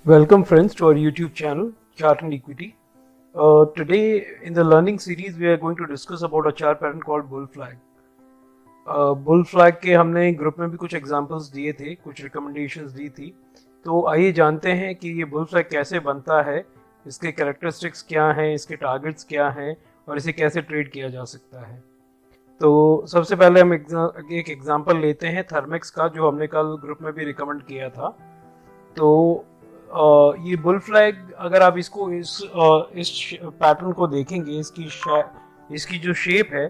Welcome friends to our YouTube channel Chart and Equity. Today in the learning series we are going to discuss about a chart pattern called bull flag. Bull flag के हमने group में भी कुछ examples दिए थे, कुछ recommendations दी थी। तो आइए जानते हैं कि ये बुल फ्लैग कैसे बनता है, इसके कैरेक्टरिस्टिक्स क्या हैं, इसके टारगेट्स क्या हैं और इसे कैसे ट्रेड किया जा सकता है। तो सबसे पहले हम एक एग्जांपल लेते हैं थर्मेक्स का, जो हमने कल ग्रुप में भी रिकमेंड किया था। तो ये बुल फ्लैग अगर आप इसको इस पैटर्न को देखेंगे, इसकी जो शेप है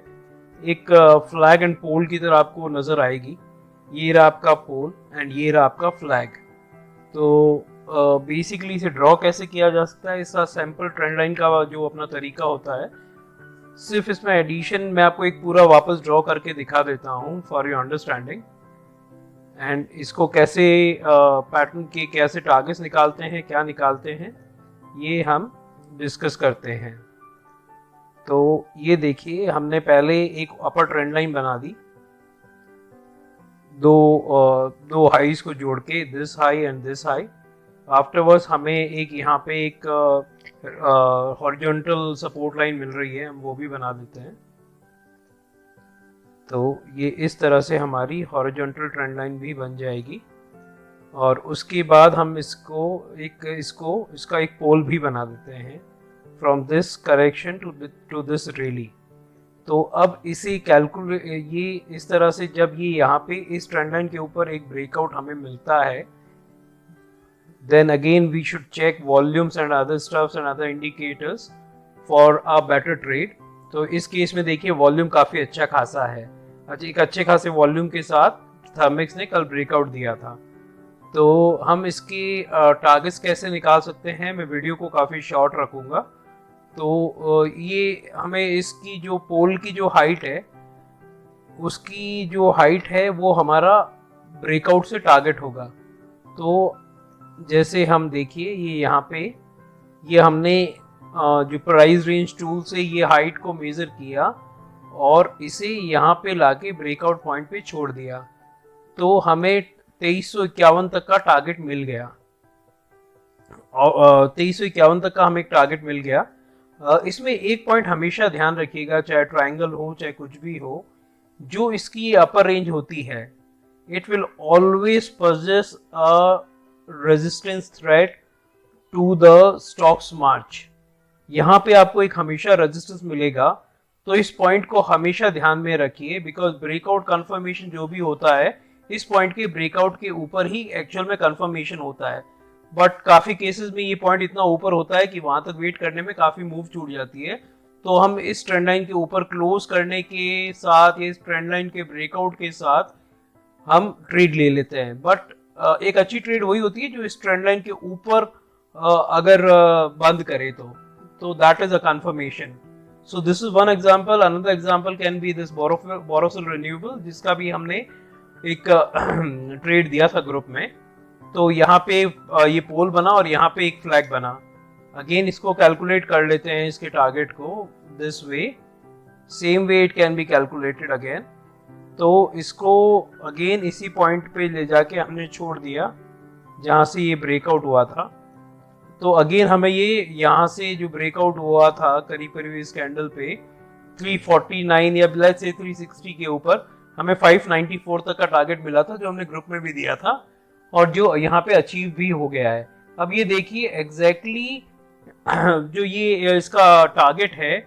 एक फ्लैग एंड पोल की तरह आपको नजर आएगी। ये रहा आपका पोल एंड ये रहा आपका फ्लैग। तो बेसिकली इसे ड्रॉ कैसे किया जा सकता है, इसका सैंपल ट्रेंड लाइन का जो अपना तरीका होता है, सिर्फ इसमें एडिशन मैं आपको एक पूरा वापस ड्रॉ करके दिखा देता हूँ फॉर योर अंडरस्टैंडिंग। एंड इसको कैसे पैटर्न के कैसे टारगेट्स निकालते हैं, क्या निकालते हैं, ये हम डिस्कस करते हैं। तो ये देखिए, हमने पहले एक अपर ट्रेंड लाइन बना दी, दो हाईज को जोड़ के, this high and this high. Afterwards हमें एक यहाँ पे एक हॉरिजॉन्टल सपोर्ट लाइन मिल रही है, हम वो भी बना देते हैं। तो ये इस तरह से हमारी हॉरिजॉन्टल ट्रेंड लाइन भी बन जाएगी। और उसके बाद हम इसका एक पोल भी बना देते हैं, from this correction to this rally. तो अब इसी ये इस तरह से जब ये यहाँ पे इस ट्रेंड लाइन के ऊपर एक ब्रेकआउट हमें मिलता है, then again we should check volumes and other stuffs and other indicators for a better trade। तो इस केस में देखिए वॉल्यूम काफी अच्छा खासा है। एक अच्छे खासे वॉल्यूम के साथ थर्मेक्स ने कल ब्रेकआउट दिया था। तो हम इसके टारगेट्स कैसे निकाल सकते हैं, मैं वीडियो को काफी शॉर्ट रखूंगा। तो ये हमें इसकी जो पोल की जो हाइट है, उसकी जो हाइट है वो हमारा ब्रेकआउट से टारगेट होगा। तो जैसे हम देखिए, ये यहाँ पे ये हमने जो प्राइस रेंज टूल से ये हाइट को मेजर किया और इसे यहाँ पे लाके ब्रेकआउट पॉइंट पे छोड़ दिया। तो हमें 2351 तक का टारगेट मिल गया, और 2351 तक का हमें एक टारगेट मिल गया। इसमें एक पॉइंट हमेशा ध्यान रखिएगा, चाहे ट्रायंगल हो चाहे कुछ भी हो, जो इसकी अपर रेंज होती है, it will always pose a resistance threat to the stocks march. यहाँ पे आपको एक हमेशा रेजिस्टेंस मिलेगा। तो इस पॉइंट को हमेशा ध्यान में रखिए, बिकॉज ब्रेकआउट कंफर्मेशन जो भी होता है, इस पॉइंट के ब्रेकआउट के ऊपर ही एक्चुअल में कंफर्मेशन होता है। बट काफी केसेस में ये पॉइंट इतना ऊपर होता है कि वहां तक वेट करने में काफी मूव छूट जाती है। तो हम इस ट्रेंड लाइन के ऊपर क्लोज करने के साथ या इस ट्रेंड लाइन के ब्रेकआउट के साथ हम ट्रेड ले लेते हैं। बट एक अच्छी ट्रेड वही होती है जो इस ट्रेंड लाइन के ऊपर अगर बंद करे तो that is a confirmation. So this is one example. Another example can be this Borosil renewable, जिसका भी हमने एक ट्रेड दिया था ग्रुप में। तो यहाँ पे ये पोल बना और यहाँ पे एक फ्लैग बना। अगेन इसको कैलकुलेट कर लेते हैं, इसके टारगेट को this way, same way it can be calculated again. तो इसको अगेन इसी पॉइंट पे ले जाके हमने छोड़ दिया जहां से ये ब्रेकआउट हुआ था। तो अगेन हमें ये यहाँ से जो ब्रेकआउट हुआ था करीब करीब इस कैंडल पे 349 या लेट्स से 360 के ऊपर, हमें 594 तक का टारगेट मिला था, जो हमने ग्रुप में भी दिया था और जो यहाँ पे अचीव भी हो गया है। अब ये देखिए एग्जैक्टली जो ये इसका टारगेट है,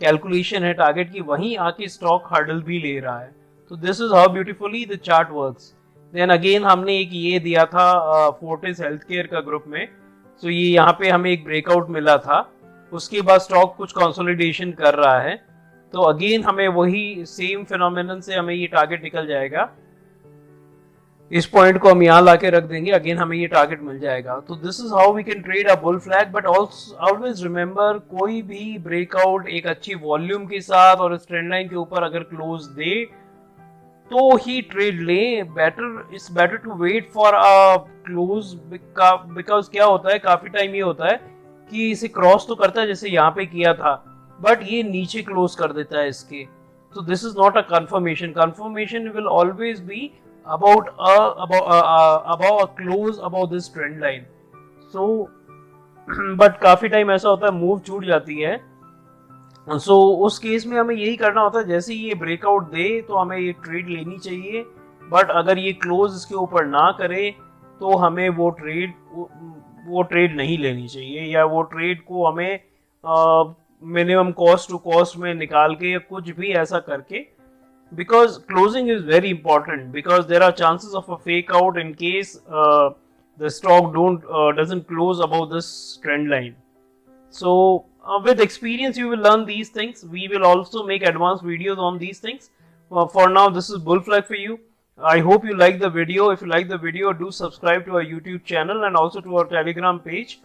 कैलकुलेशन है टारगेट की, वहीं आके स्टॉक हर्डल भी ले रहा है। तो this is how beautifully the chart works. Then again हमने एक ये दिया था फोर्टिस हेल्थ केयर का ग्रुप में। सो ये यहाँ पे हमें एक ब्रेकआउट मिला था, उसके बाद स्टॉक कुछ कंसोलिडेशन कर रहा है। तो अगेन हमें वही सेम फिनोमिनन से हमें ये टारगेट निकल जाएगा। इस पॉइंट को हम यहाँ लाके रख देंगे, अगेन हमें ये टारगेट मिल जाएगा। तो this is how we can trade a bull flag. But always remember, कोई भी ब्रेकआउट एक अच्छी वॉल्यूम के साथ और इस ट्रेंड लाइन के ऊपर अगर क्लोज दे तो ही ट्रेड ले। It's better to wait for a close, because क्या होता है, काफी टाइम ये होता है कि इसे क्रॉस तो करता है जैसे यहाँ पे किया था, बट ये नीचे क्लोज कर देता है इसके। तो this is not a confirmation. Confirmation will always be above a close above this trend line. So but काफी टाइम ऐसा होता है मूव छूट जाती है। सो उस केस में हमें यही करना होता है, जैसे ये ब्रेकआउट दे तो हमें ये ट्रेड लेनी चाहिए, बट अगर ये क्लोज इसके ऊपर ना करे तो हमें वो ट्रेड नहीं लेनी चाहिए, या वो ट्रेड को हमें मिनिमम कॉस्ट टू कॉस्ट में निकाल के या कुछ भी ऐसा करके, because closing is very important, because there are chances of a fake out in case the stock doesn't close above this trend line. So with experience you will learn these things. We will also make advanced videos on these things. For now this is bull flag for you. I hope you like the video. If you like the video, do subscribe to our YouTube channel and also to our Telegram page.